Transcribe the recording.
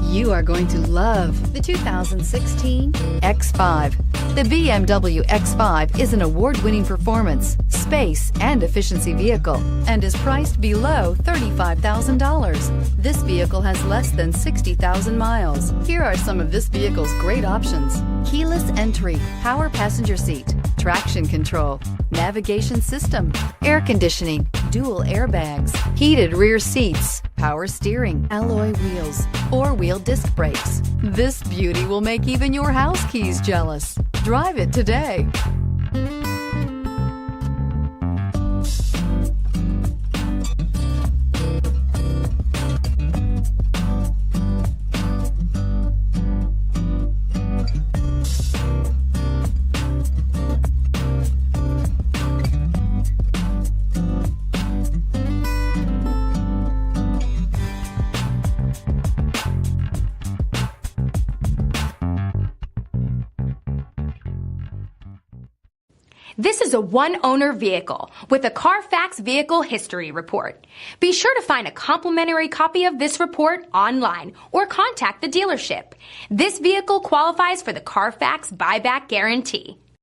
You are going to love the 2016 X5. The BMW X5 is an award-winning performance, space, and efficiency vehicle and is priced below $35,000. This vehicle has less than 60,000 miles. Here are some of this vehicle's great options: keyless entry, power passenger seat, traction control, navigation system, air conditioning, dual airbags, heated rear seats, power steering, alloy wheels, four-wheel disc brakes. This beauty will make even your house keys jealous. Drive it today. This is a one-owner vehicle with a Carfax Vehicle History Report. Be sure to find a complimentary copy of this report online or contact the dealership. This vehicle qualifies for the Carfax Buyback Guarantee.